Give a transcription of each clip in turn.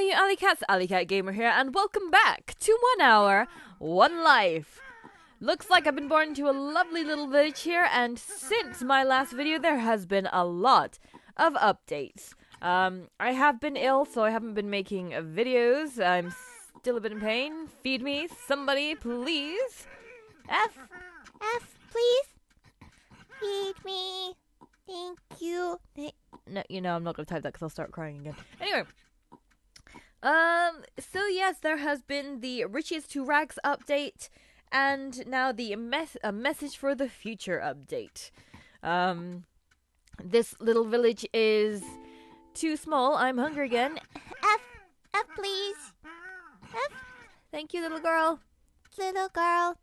you Alicats, Alicatgamer here, and welcome back to 1 hour, One Life. Looks like I've been born into a lovely little village here, and since my last video, there has been a lot of updates. I have been ill, so I haven't been making videos. I'm still a bit in pain. Feed me, somebody, please. F, please. Feed me. Thank you. No, I'm not going to type that because I'll start crying again. Anyway. So yes, there has been the Riches to Rags update, and now the message for the future update. This little village is too small. I'm hungry again. F, please. F, Thank you, little girl. little girl.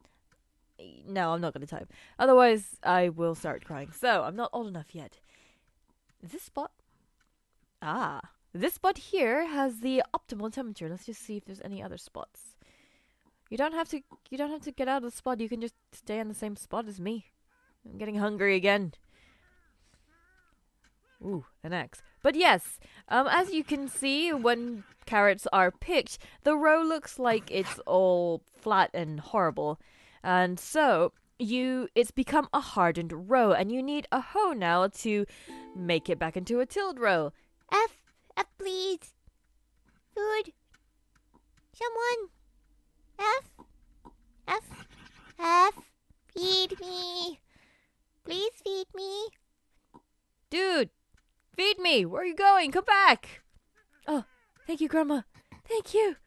No, I'm not going to type. Otherwise, I will start crying. So, I'm not old enough yet. This spot? This spot here has the optimal temperature. Let's just see if there's any other spots. You don't have to get out of the spot. You can just stay in the same spot as me. I'm getting hungry again. Ooh, an axe. But yes, as you can see, when carrots are picked, the row looks like it's all flat and horrible. And so, it's become a hardened row, and you need a hoe now to make it back into a tilled row. F, please. Food. Someone. F. Feed me. Please feed me. Dude, feed me. Where are you going? Come back. Oh, thank you, Grandma. Thank you.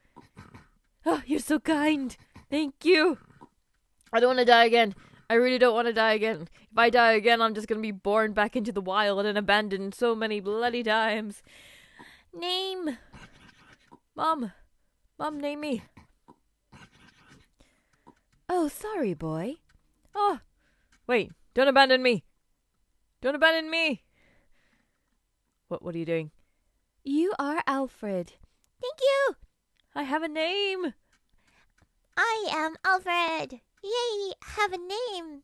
Oh, you're so kind. Thank you. I don't want to die again. I really don't want to die again. If I die again, I'm just going to be born back into the wild and abandoned so many bloody times. Name. Mom, name me. Oh, sorry, boy. Oh, wait. Don't abandon me. Don't abandon me. What are you doing? You are Alfred. Thank you. I have a name. I am Alfred. Yay, have a name.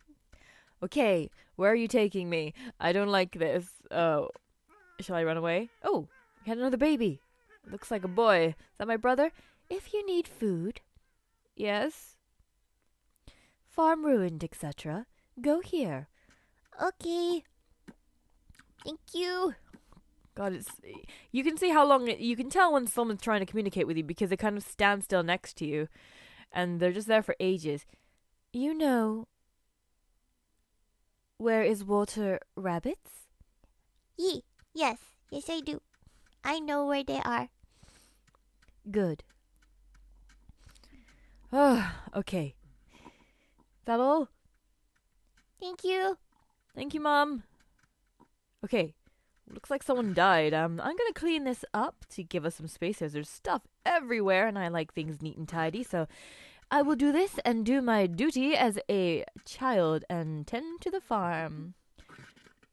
Okay, where are you taking me? I don't like this. Oh, shall I run away? Oh, we had another baby. Looks like a boy. Is that my brother? If you need food. Yes. Farm ruined, etc. Go here. Okay. Thank you. God, you can see how long you can tell when someone's trying to communicate with you because they kind of stand still next to you, and they're just there for ages. You know, where is Walter Rabbits? Yes, I do. I know where they are. Good. Oh, okay. Is that all? Thank you. Thank you, Mom. Okay. Looks like someone died. I'm gonna clean this up to give us some space. There's stuff everywhere, and I like things neat and tidy, so I will do this and do my duty as a child and tend to the farm.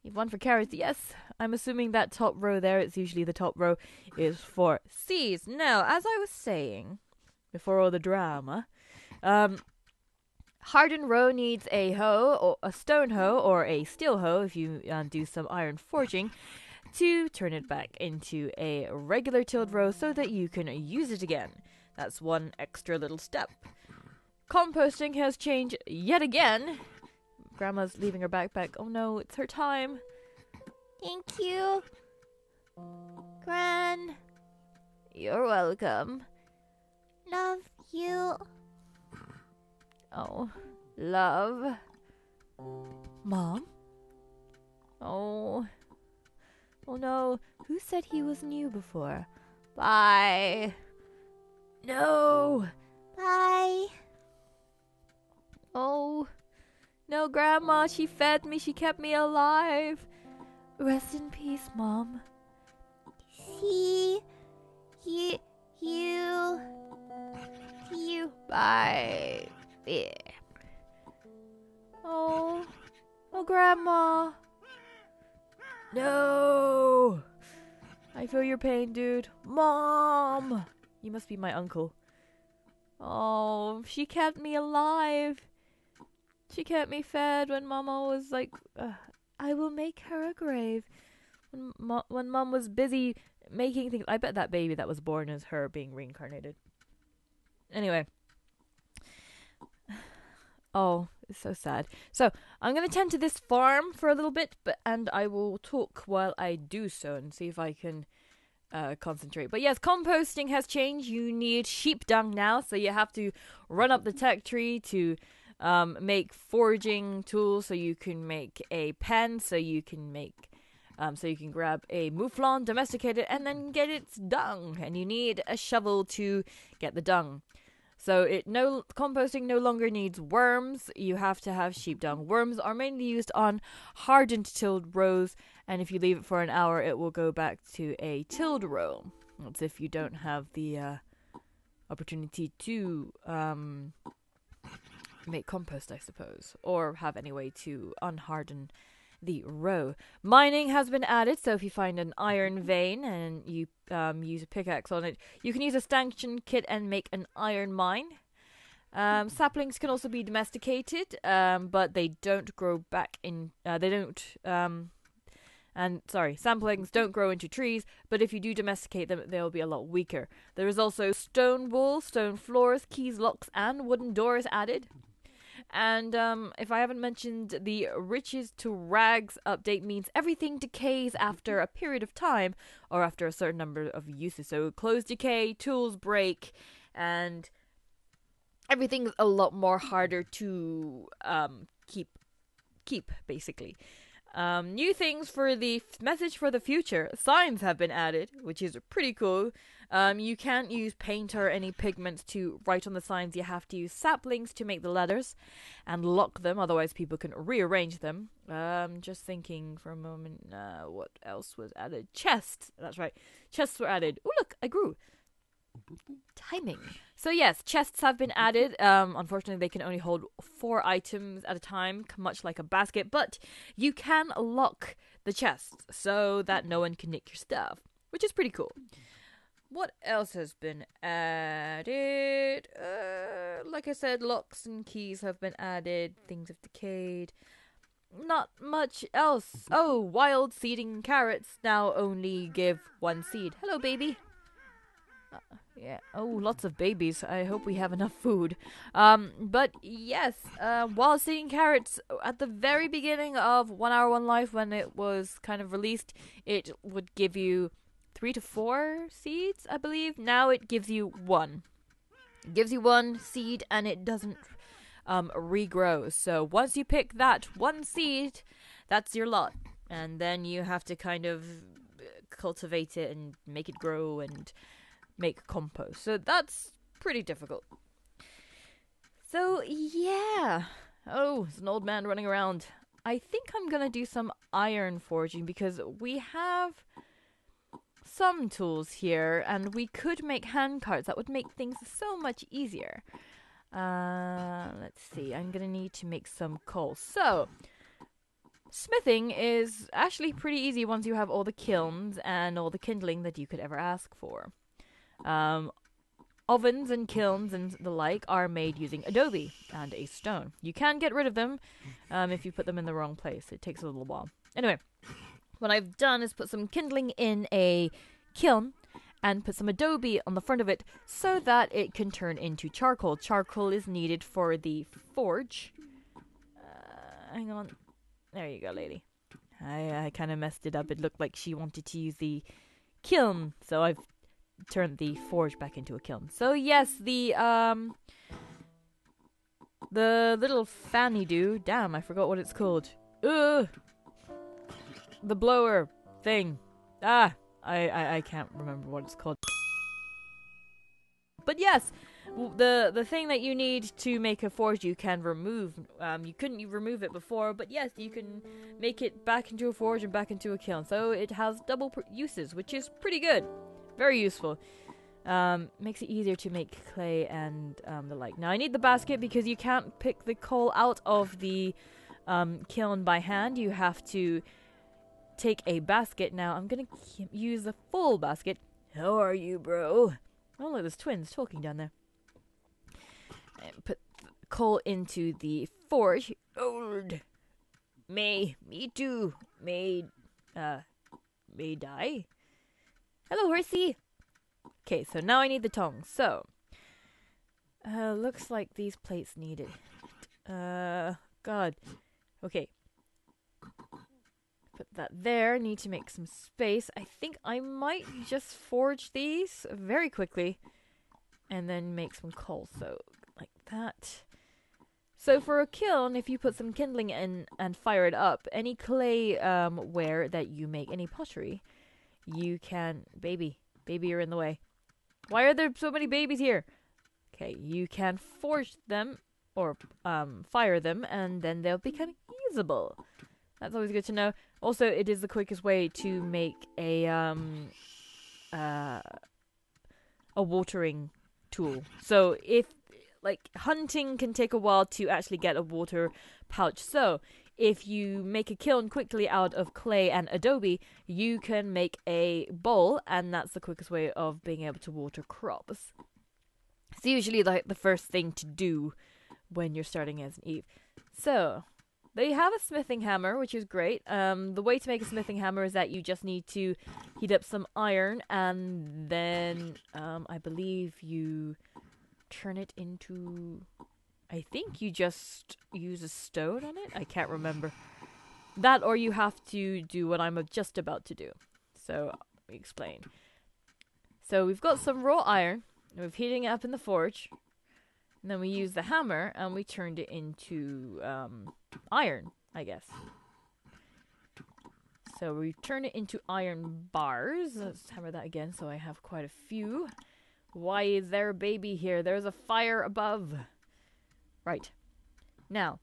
You've won for carrots, yes. I'm assuming that top row there, it's usually the top row, is for seeds. Now, as I was saying, before all the drama, hardened row needs a hoe, or a stone hoe, or a steel hoe if you do some iron forging, to turn it back into a regular tilled row so that you can use it again. That's one extra little step. Composting has changed yet again. Grandma's leaving her backpack. Oh no, it's her time. Thank you. Gran. You're welcome. Love you. Oh, love. Mom? Oh no, who said he was new before? Bye. No. Bye. Oh, no, Grandma, she fed me, she kept me alive. Rest in peace, Mom. See you. Bye. Yeah. Oh, Grandma. No. I feel your pain, dude. Mom. You must be my uncle. Oh, she kept me alive. She kept me fed when Mama was like, I will make her a grave. When Mom was busy making things. I bet that baby that was born is her being reincarnated. Anyway. Oh, it's so sad. So, I'm going to tend to this farm for a little bit, and I will talk while I do so and see if I can concentrate. But yes, composting has changed. You need sheep dung now, so you have to run up the tech tree to make foraging tools, so you can make a pen, so you can grab a mouflon, domesticate it, and then get its dung. And you need a shovel to get the dung. So composting no longer needs worms. You have to have sheep dung. Worms are mainly used on hardened tilled rows, and if you leave it for an hour, it will go back to a tilled row. That's if you don't have the opportunity to make compost, I suppose, or have any way to unharden the row. Mining has been added, so if you find an iron vein and you use a pickaxe on it, you can use a stanchion kit and make an iron mine. Saplings can also be domesticated, but they don't grow back in. Saplings don't grow into trees, but if you do domesticate them, they'll be a lot weaker. There is also stone walls, stone floors, keys, locks, and wooden doors added. And if I haven't mentioned, the riches to rags update means everything decays after a period of time or after a certain number of uses. So clothes decay, tools break, and everything's a lot more harder to keep basically. New things for the message for the future. Signs have been added, which is pretty cool. You can't use paint or any pigments to write on the signs. You have to use saplings to make the letters and lock them, otherwise people can rearrange them. Just thinking for a moment, what else was added? Chests, that's right. Chests were added. Oh, look, I grew. Timing. So yes, chests have been added. Unfortunately, they can only hold 4 items at a time, much like a basket, but you can lock the chests so that no one can nick your stuff, which is pretty cool. What else has been added? Like I said, locks and keys have been added. Things have decayed. Not much else. Oh, wild seeding carrots now only give 1 seed. Hello, baby. Yeah. Oh, lots of babies. I hope we have enough food. But yes, wild seeding carrots, at the very beginning of 1 Hour One Life, when it was kind of released, it would give you 3 to 4 seeds, I believe. Now it gives you 1. It gives you 1 seed, and it doesn't regrow. So once you pick that 1 seed, that's your lot. And then you have to kind of cultivate it and make it grow and make compost. So that's pretty difficult. So yeah. Oh, there's an old man running around. I think I'm gonna do some iron forging because we have some tools here and we could make hand carts. That would make things so much easier. Let's see. I'm gonna need to make some coal. So smithing is actually pretty easy once you have all the kilns and all the kindling that you could ever ask for. Ovens and kilns and the like are made using adobe and a stone. You can get rid of them if you put them in the wrong place. It takes a little while. Anyway, what I've done is put some kindling in a kiln and put some adobe on the front of it so that it can turn into charcoal. Charcoal is needed for the forge. Hang on. There you go, lady. I kind of messed it up. It looked like she wanted to use the kiln, so I've turned the forge back into a kiln. So yes, the little fanny do. Damn, I forgot what it's called. The blower thing. I can't remember what it's called. But yes, the thing that you need to make a forge you can remove. You couldn't remove it before, but yes, you can make it back into a forge and back into a kiln. So it has double uses, which is pretty good. Very useful. Makes it easier to make clay and the like. Now I need the basket because you can't pick the coal out of the kiln by hand. You have to take a basket. Now I'm gonna use a full basket. How are you, bro? Oh look, there's twins talking down there. And put coal into the forge. Old me too. May die. Hello, horsey. Okay, so now I need the tongs. So, looks like these plates need it. God. Okay. Put that there. Need to make some space. I think I might just forge these very quickly. And then make some coal. So, like that. So for a kiln, if you put some kindling in and fire it up, any clay ware that you make, any pottery, you can... Baby, you're in the way. Why are there so many babies here? Okay, you can forge them or fire them, and then they'll become usable. That's always good to know. Also, it is the quickest way to make a watering tool. So if like hunting can take a while to actually get a water pouch. So if you make a kiln quickly out of clay and adobe, you can make a bowl, and that's the quickest way of being able to water crops. It's usually like the first thing to do when you're starting as an Eve. So they have a smithing hammer, which is great. The way to make a smithing hammer is that you just need to heat up some iron, and then I believe you turn it into... I think you just use a stone on it? I can't remember. That, or you have to do what I'm just about to do. So, let me explain. So, we've got some raw iron. We're heating it up in the forge. And then we use the hammer, and we turned it into iron, I guess. So, we turn it into iron bars. Let's hammer that again, so I have quite a few. Why is there a baby here? There's a fire above. Right. Now,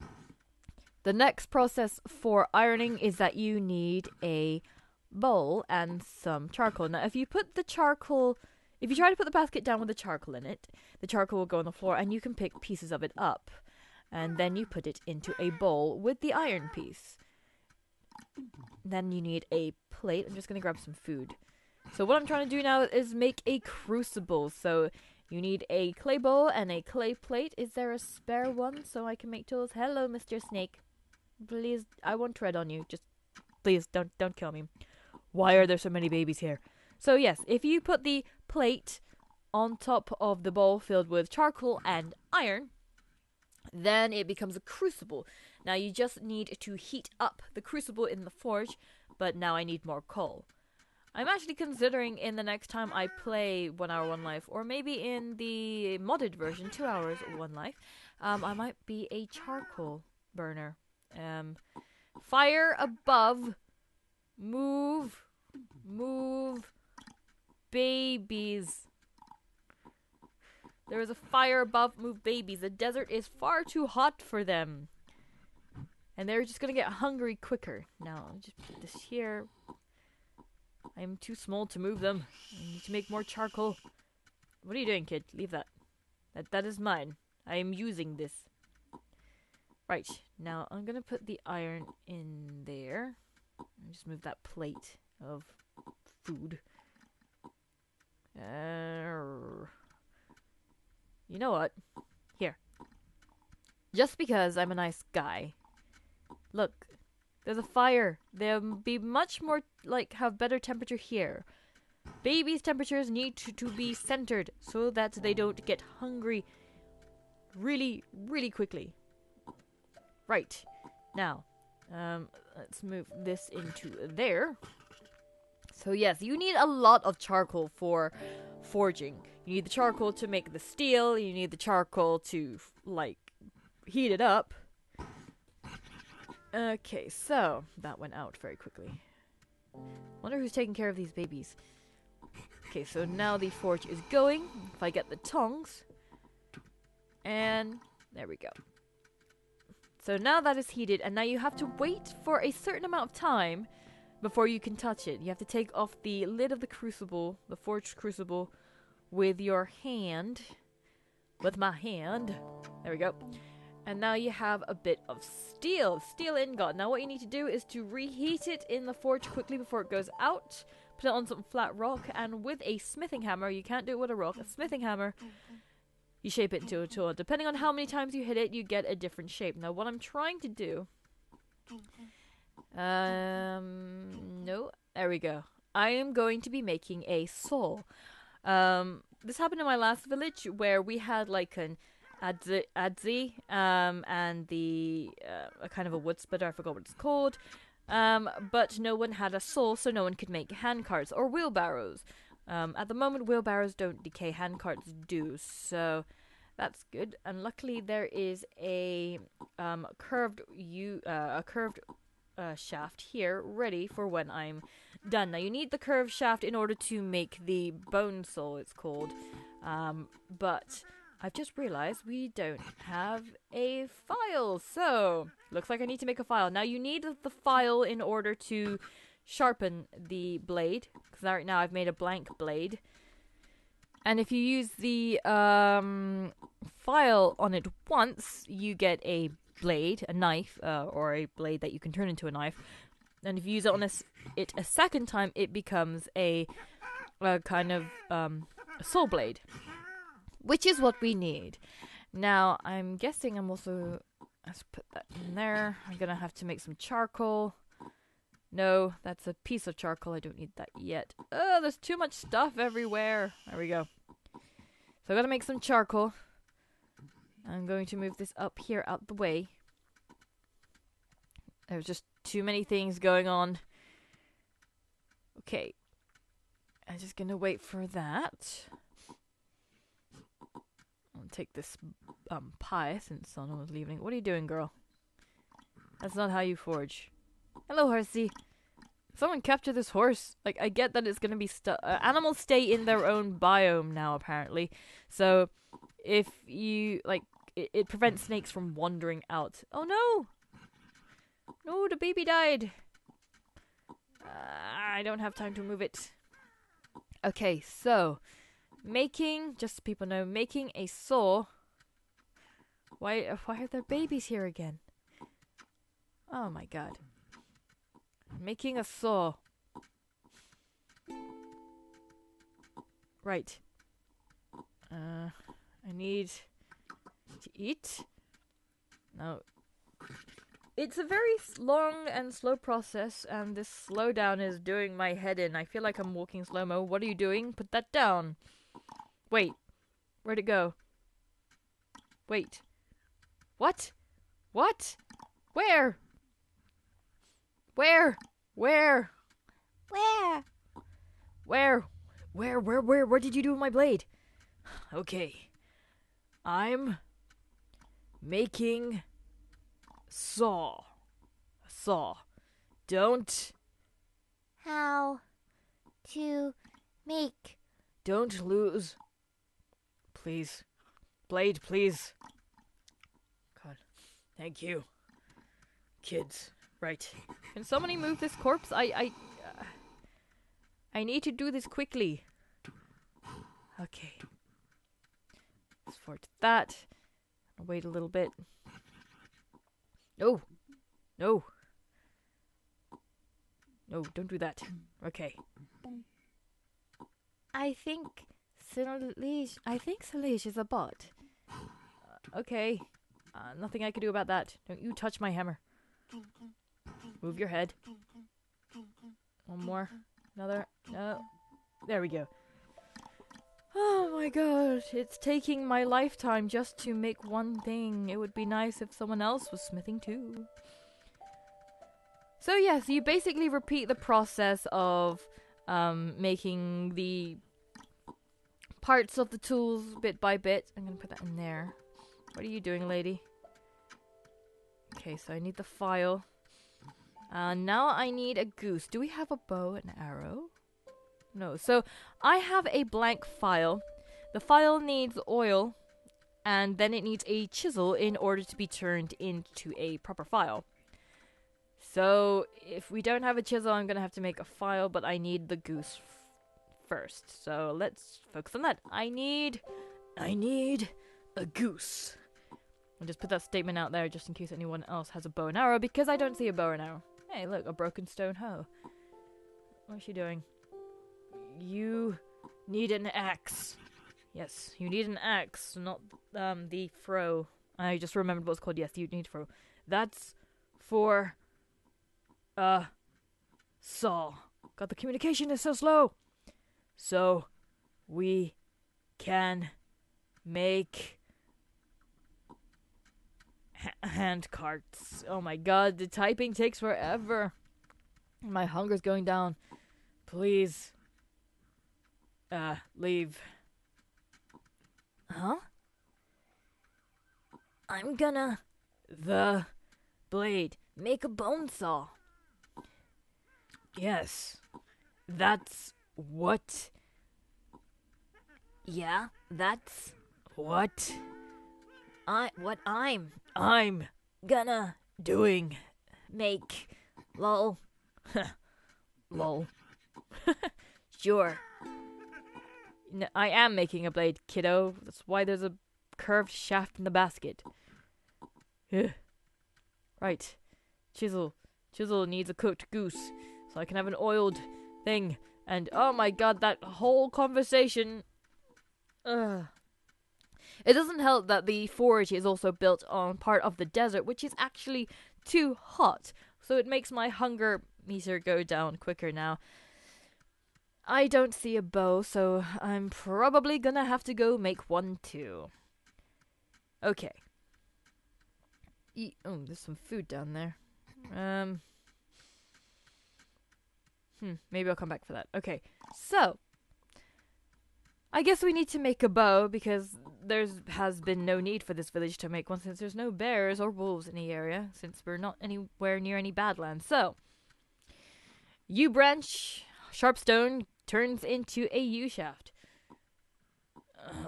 the next process for ironing is that you need a bowl and some charcoal. Now, if you try to put the basket down with the charcoal in it, the charcoal will go on the floor and you can pick pieces of it up. And then you put it into a bowl with the iron piece. Then you need a plate. I'm just going to grab some food. So what I'm trying to do now is make a crucible. So you need a clay bowl and a clay plate. Is there a spare one so I can make tools? Hello, Mr. Snake. Please, I won't tread on you. Just, please, don't kill me. Why are there so many babies here? So yes, if you put the plate on top of the bowl filled with charcoal and iron, then it becomes a crucible. Now you just need to heat up the crucible in the forge, but now I need more coal. I'm actually considering in the next time I play 1 Hour One Life, or maybe in the modded version, 2 Hours One Life, I might be a charcoal burner. Fire above. Move, babies. There is a fire above, move babies. The desert is far too hot for them. And they're just gonna get hungry quicker. Now, I'll just put this here. I'm too small to move them. I need to make more charcoal. What are you doing, kid? Leave that. That is mine. I am using this. Right. Now, I'm gonna put the iron in there. Just move that plate of food. You know what? Here. Just because I'm a nice guy. Look. There's a fire. They'll be much more, have better temperature here. Babies' temperatures need to be centered so that they don't get hungry really, really quickly. Right. Now, let's move this into there. So yes, you need a lot of charcoal for forging. You need the charcoal to make the steel. You need the charcoal to, heat it up. Okay, so that went out very quickly. Wonder who's taking care of these babies. Okay, so now the forge is going. If I get the tongs. And there we go. So now that is heated, and now you have to wait for a certain amount of time before you can touch it. You have to take off the lid of the crucible, the forged crucible, with your hand. With my hand. There we go. And now you have a bit of steel ingot. Now what you need to do is to reheat it in the forge quickly before it goes out. Put it on some flat rock, and with a smithing hammer, you can't do it with a rock, a smithing hammer, you shape it into a tool. Depending on how many times you hit it, you get a different shape. Now what I'm trying to do... no, there we go. I am going to be making a saw. This happened in my last village where we had like an adzi, and the a kind of a wood splitter. I forgot what it's called. But no one had a saw, so no one could make hand carts or wheelbarrows. At the moment, wheelbarrows don't decay, hand carts do, so that's good. And luckily, there is a curved shaft here, ready for when I'm done. Now, you need the curved shaft in order to make the bone saw, it's called. But I've just realized we don't have a file, so looks like I need to make a file. Now, you need the file in order to sharpen the blade, because right now I've made a blank blade. And if you use the file on it once, you get a blade, a knife, or a blade that you can turn into a knife. And if you use it on it a second time, it becomes a kind of a saw blade, which is what we need. Now, I'm guessing I'm also... Let's put that in there. I'm gonna have to make some charcoal. No, that's a piece of charcoal. I don't need that yet. Oh, there's too much stuff everywhere. There we go. So I gotta make some charcoal. I'm going to move this up here out the way. There's just too many things going on. Okay. I'm just gonna wait for that. I'll take this pie since someone was leaving. What are you doing, girl? That's not how you forge. Hello, horsey. Someone capture this horse. Like, I get that it's gonna be animals stay in their own biome now, apparently. So, if you, like, it prevents snakes from wandering out. Oh, no! No, the baby died. I don't have time to move it. Okay, so, just so people know, making a saw. Why are there babies here again? Oh my god. Making a saw. Right. I need to eat. No. It's a very long and slow process, and this slowdown is doing my head in. I feel like I'm walking slow-mo. What are you doing? Put that down. Wait. Where'd it go? Wait. What? What? Where? Where? Where? Where? Where? What did you do with my blade? Okay. I'm making saw. A saw. Don't. How to make. Don't lose. Please. Blade, please. God. Thank you. Kids. Right. Can somebody move this corpse? I need to do this quickly. Okay. Let's forward to that. I'll wait a little bit. No. No. No, don't do that. Okay. I think Salish is a bot. Okay. Nothing I can do about that. Don't you touch my hammer. Move your head. One more. Another. No. There we go. Oh my god. It's taking my lifetime just to make one thing. It would be nice if someone else was smithing too. So yes, you basically repeat the process of making the parts of the tools bit by bit. I'm going to put that in there. What are you doing, lady? Okay, so I need the file. Now I need a goose. Do we have a bow and arrow? No. So I have a blank file. The file needs oil, and then it needs a chisel in order to be turned into a proper file. So if we don't have a chisel, I'm going to have to make a file, but I need the goose first. So let's focus on that. I need a goose. I'll just put that statement out there just in case anyone else has a bow and arrow, because I don't see a bow and arrow. Hey, look, a broken stone hoe. What's she doing? You need an axe. Yes, you need an axe, not the fro. I just remembered what it's called. Yes, you need fro. That's for a saw. God, the communication is so slow. So, we can make hand carts. Oh my god, the typing takes forever. My hunger's going down. Please. Leave. Huh? I'm gonna... The blade. Make a bone saw. Yes. That's what... Yeah, that's what... I'm gonna doing. Make. Lol. Lol. Sure. I am making a blade, kiddo. That's why there's a curved shaft in the basket. Right. Chisel. Chisel needs a cooked goose, so I can have an oiled thing. And oh my god, that whole conversation. Ugh. It doesn't help that the forge is also built on part of the desert, which is actually too hot. So it makes my hunger meter go down quicker now. I don't see a bow, so I'm probably gonna have to go make one too. Okay. Oh, there's some food down there. Maybe I'll come back for that. Okay, so I guess we need to make a bow because there has been no need for this village to make one since there's no bears or wolves in the area since we're not anywhere near any badlands. So, U-branch, sharpstone turns into a U-shaft.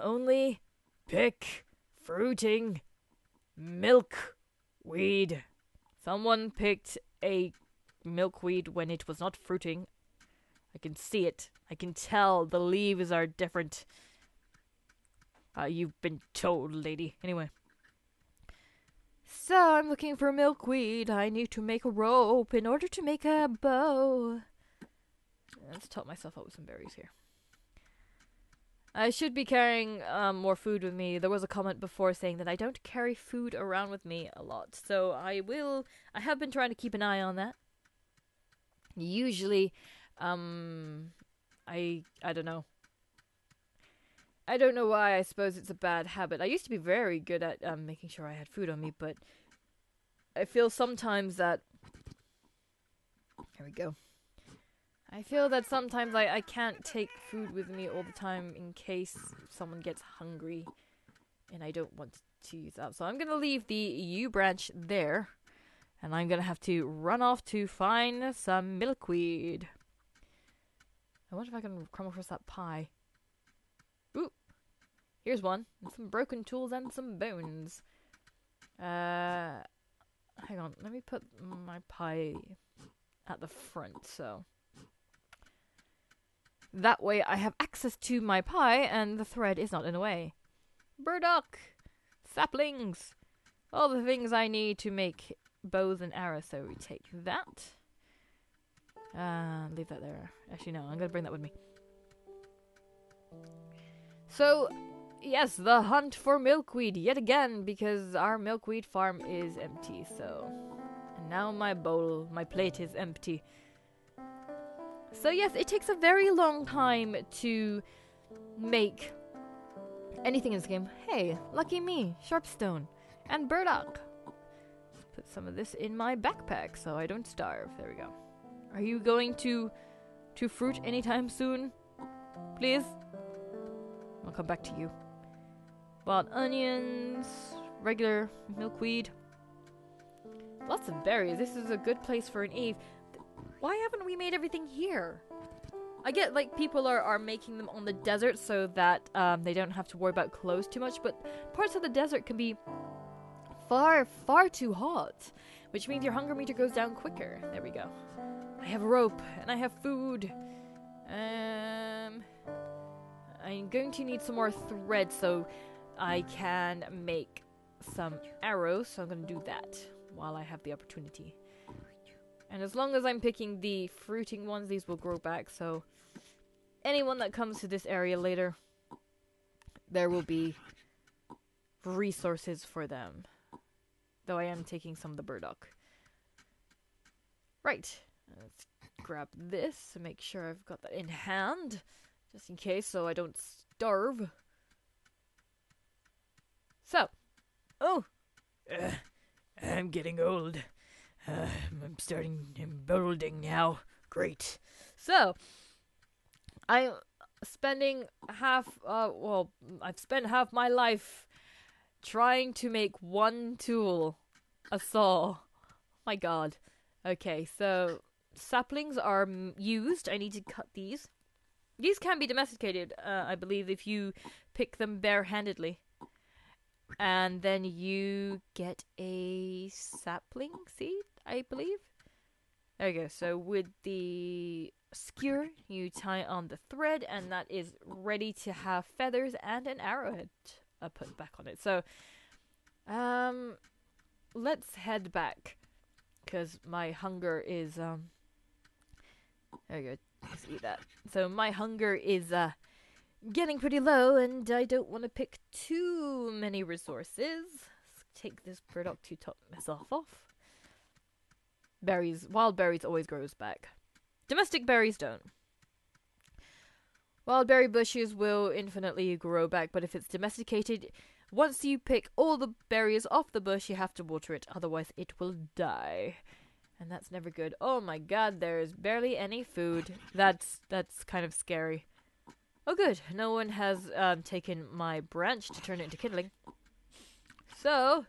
Only pick fruiting milkweed. Someone picked a milkweed when it was not fruiting. I can see it. I can tell the leaves are different. You've been told, lady. Anyway. So, I'm looking for milkweed. I need to make a rope in order to make a bow. Let's top myself up with some berries here. I should be carrying more food with me. There was a comment before saying that I don't carry food around with me a lot. So, I have been trying to keep an eye on that. Usually, I don't know. I don't know why. I suppose it's a bad habit. I used to be very good at making sure I had food on me, but I feel sometimes that... Here we go. I feel that sometimes I can't take food with me all the time in case someone gets hungry, and I don't want to use that. So I'm going to leave the U branch there, and I'm going to have to run off to find some milkweed. I wonder if I can come across that pie. Ooh. Here's one. And some broken tools and some bones. Hang on. Let me put my pie at the front, so... That way I have access to my pie and the thread is not in the way. Burdock! Saplings! All the things I need to make bows and arrows, so we take that. Leave that there. Actually, no, I'm gonna bring that with me. So, yes, the hunt for milkweed yet again, because our milkweed farm is empty, so... And now my plate is empty. So yes, it takes a very long time to make anything in this game. Hey, lucky me, sharpstone, and burdock. Let's put some of this in my backpack so I don't starve. There we go. Are you going to fruit anytime soon? Please? I'll come back to you. Wild onions, regular milkweed. Lots of berries. This is a good place for an Eve. Why haven't we made everything here? I get, like, people are making them on the desert so that they don't have to worry about clothes too much, but parts of the desert can be far, far too hot, which means your hunger meter goes down quicker. There we go. I have a rope, and I have food. I'm going to need some more thread so I can make some arrows, so I'm going to do that while I have the opportunity. And as long as I'm picking the fruiting ones, these will grow back, so anyone that comes to this area later, there will be resources for them. Though I am taking some of the burdock. Right. Let's grab this to make sure I've got that in hand, just in case, so I don't starve. So, I'm getting old. I'm balding now. Great. So, I'm spending I've spent half my life trying to make one tool, a saw. My god. Okay, so saplings are used. I need to cut these. These can be domesticated, I believe, if you pick them barehandedly. And then you get a sapling seed, I believe. There you go. So with the skewer, you tie on the thread, and that is ready to have feathers and an arrowhead put back on it. So, let's head back, because my hunger is, there you go. Let's eat that. So my hunger is, getting pretty low, and I don't want to pick too many resources. Let's take this product to top myself off. Berries, wild berries always grows back. Domestic berries don't. Wild berry bushes will infinitely grow back, but if it's domesticated, once you pick all the berries off the bush, you have to water it, otherwise it will die. And that's never good. Oh my god, there's barely any food. That's kind of scary. Oh good, no one has taken my branch to turn it into kindling. So,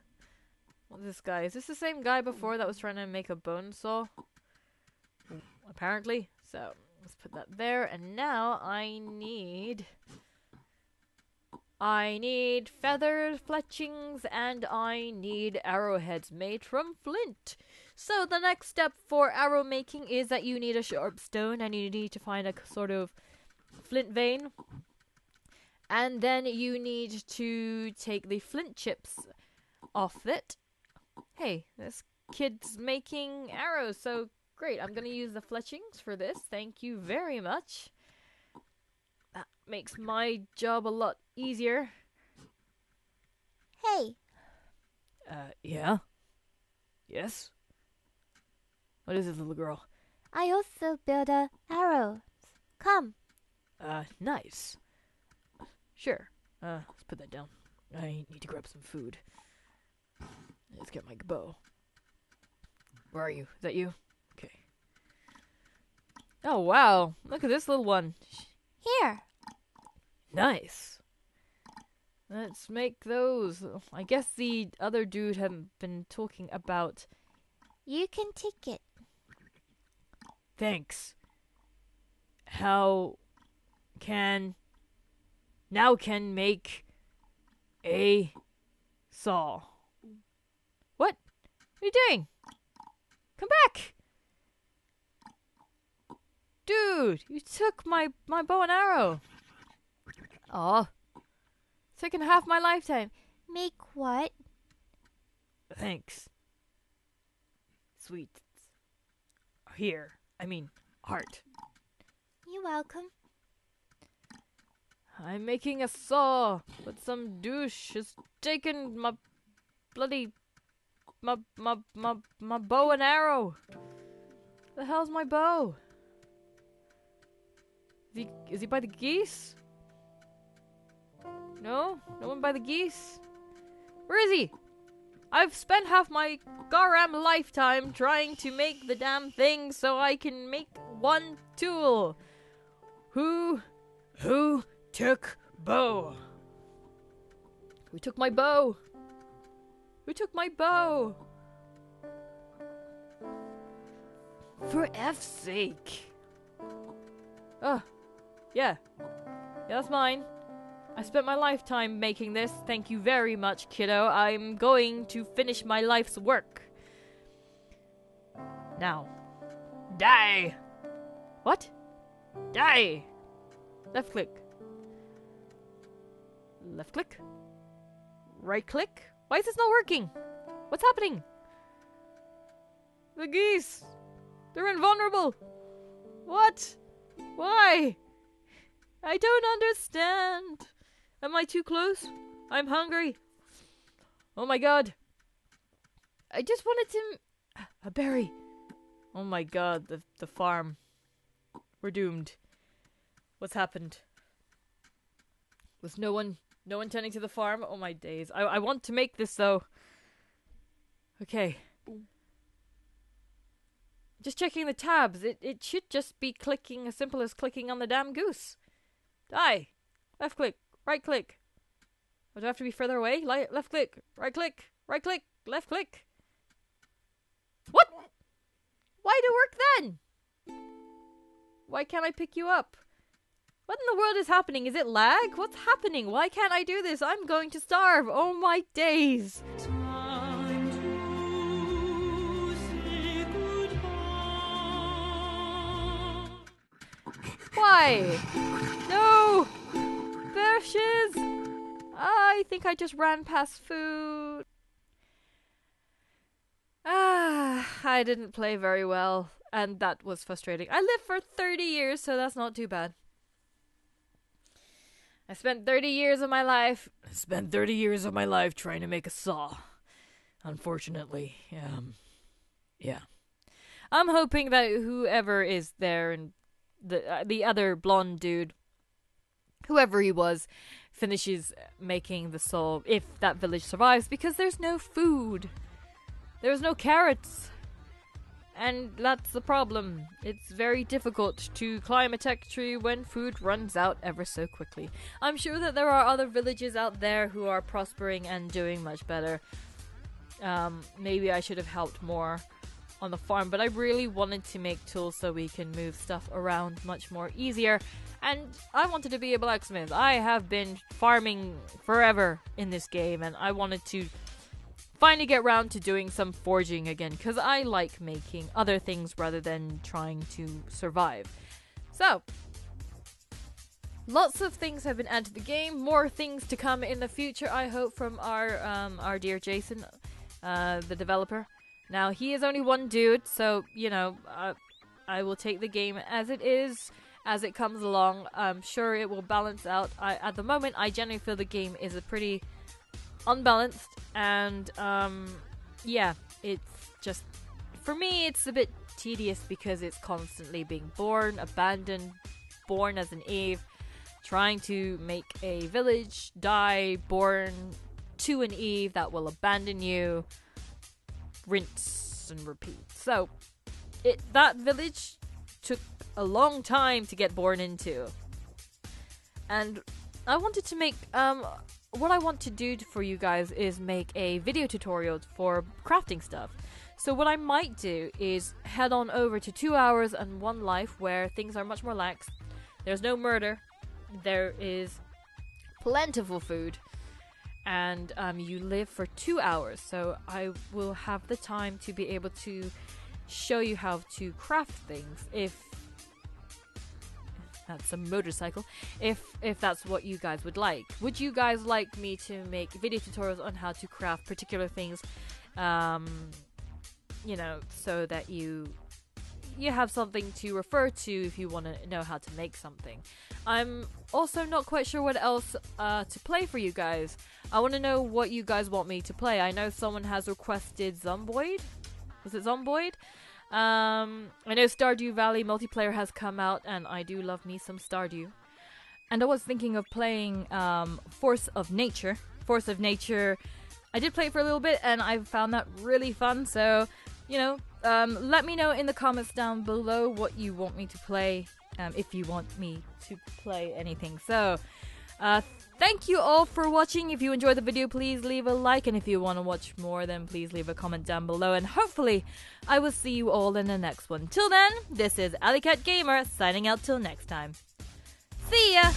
what's this guy? Is this the same guy before that was trying to make a bone saw? Apparently. So, let's put that there. And now I need feathered fletchings, and I need arrowheads made from flint. So the next step for arrow making is that you need a sharp stone, and you need to find a sort of flint vein. And then you need to take the flint chips off it. Hey, this kid's making arrows, so great. I'm going to use the fletchings for this. Thank you very much. That makes my job a lot easier. Hey. Yeah? Yes? What is this, little girl? I also build arrows. Come. Nice. Sure. Let's put that down. I need to grab some food. Let's get my bow. Where are you? Is that you? Okay. Oh, wow. Look at this little one. Here. Nice. Let's make those. I guess the other dude hadn't been talking about. You can take it. Thanks. How can make a saw? What? What are you doing? Come back! Dude, you took my bow and arrow. Aw. Taken half my lifetime. Make what? Thanks. Sweet. Here. I mean, heart. You're welcome. I'm making a saw, but some douche has taken my bloody my bow and arrow. The hell's my bow? Is he by the geese? No? No one by the geese? Where is he? I've spent half my garam lifetime trying to make the damn thing so I can make one tool. Who took bow? Who took my bow? Who took my bow? For F's sake. Oh, yeah. Yeah, that's mine. I spent my lifetime making this. Thank you very much, kiddo. I'm going to finish my life's work. Now. Die! What? Die! Left click. Left click. Right click. Why is this not working? What's happening? The geese! They're invulnerable! What? Why? I don't understand. Am I too close? I'm hungry. Oh my god. I just wanted to... A berry. Oh my god, the farm. We're doomed. What's happened? Was no one tending to the farm? Oh my days. I want to make this though. Okay. Just checking the tabs. It should just be clicking as simple as clicking on the damn goose. Die. Left click. Right click. Oh, do I have to be further away? Left click. Right click. Right click. Left click. What? Why did it work then? Why can't I pick you up? What in the world is happening? Is it lag? What's happening? Why can't I do this? I'm going to starve. Oh my days. Time to say goodbye. Why? No! Bushes! I think I just ran past food. I didn't play very well, and that was frustrating. I lived for 30 years, so that's not too bad. I spent 30 years of my life trying to make a saw. Unfortunately, yeah. I'm hoping that whoever is there and the other blonde dude, whoever he was, finishes making the saw if that village survives, because there's no food. There's no carrots. And that's the problem. It's very difficult to climb a tech tree when food runs out ever so quickly. I'm sure that there are other villages out there who are prospering and doing much better. Maybe I should have helped more on the farm, but I really wanted to make tools so we can move stuff around much more easier. And I wanted to be a blacksmith. I have been farming forever in this game, and I wanted to finally get round to doing some forging again, because I like making other things rather than trying to survive. So, lots of things have been added to the game, more things to come in the future, I hope, from our dear Jason, the developer. Now, he is only one dude, so, you know, I will take the game as it is, as it comes along. I'm sure it will balance out. At the moment, I generally feel the game is a pretty unbalanced, and yeah, it's just, for me, it's a bit tedious because it's constantly being born, abandoned, born as an Eve, trying to make a village, die, born to an Eve that will abandon you, rinse and repeat. So that village took a long time to get born into, and I wanted to make what I want to do for you guys is make a video tutorial for crafting stuff. So what I might do is head on over to 2 Hours and One Life, where things are much more lax. There's no murder. There is plentiful food. And you live for 2 hours. So I will have the time to be able to show you how to craft things, if that's a motorcycle, if that's what you guys would like. Would you guys like me to make video tutorials on how to craft particular things, you know, so that you have something to refer to if you want to know how to make something. I'm also not quite sure what else to play for you guys. I want to know what you guys want me to play. I know someone has requested Zomboid. Was it Zomboid? I know Stardew Valley multiplayer has come out, and I do love me some Stardew. And I was thinking of playing Force of Nature. Force of Nature, I did play it for a little bit, and I found that really fun. So, you know, let me know in the comments down below what you want me to play, if you want me to play anything. So, thank you all for watching. If you enjoyed the video, please leave a like, and if you want to watch more, then please leave a comment down below, and hopefully I will see you all in the next one. Till then, this is Alicatgamer signing out till next time. See ya!